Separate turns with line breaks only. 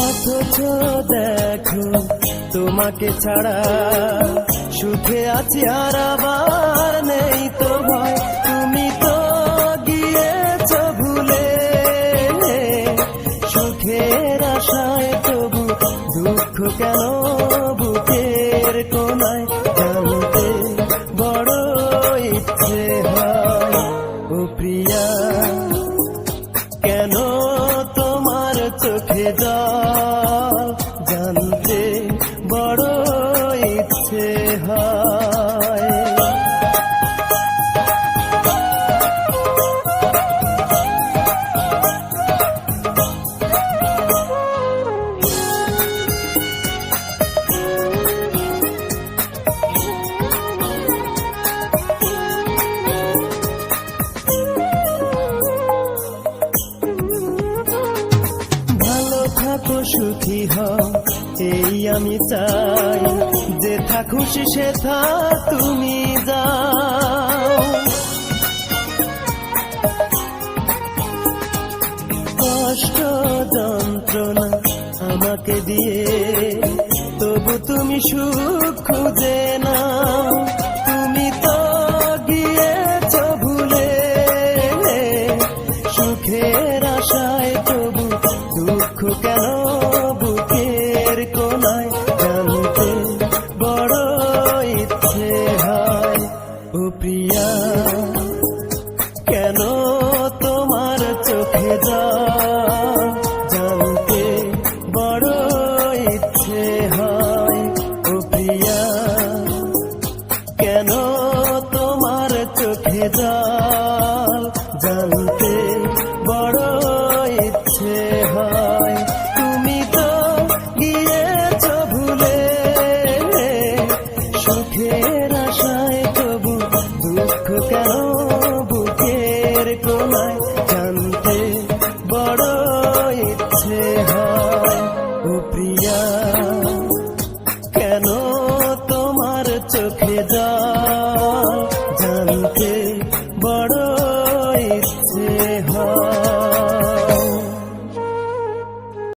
অথচ দেখো তোমাকে ছাড়া সুখে আছি আর আবার নেই তো ভয়। তুমি তো গিয়েছ ভুলে সুখের আশায়, তবু দুঃখ কেন বুকের কোনায় জানতে বড় ইচ্ছে হয়। ও প্রিয়া, কেন তোমার চোখে জল জানতে বড় ইচ্ছে হয়। সুখী হও এই আমি চাই, যেথা খুশি সেথা তুমি যাও। কষ্ট যন্ত্রণা আমাকে দিয়ে তবু তুমি সুখ খুঁজে নাও। তুমি তো গিয়েছ ভুলে সুখের আশায়, তবু দুঃখ কেন বুকের কোনায় জানতে বড় ইচ্ছে হয়। ও প্রিয়া, কেন তোমার চোখে জল জানতে বড় ইচ্ছে হয়। ও প্রিয়া, কেন তোমার চোখে জল জানতে বড় ইচ্ছে হয়। তুমি তো গিয়েছ ভুলে সুখের আশায়, তবু দুঃখ কেন বুকের কোনায় জানতে বড় ইচ্ছে হয়। ও প্রিয়া, কেন তোমার চোখে জল জানতে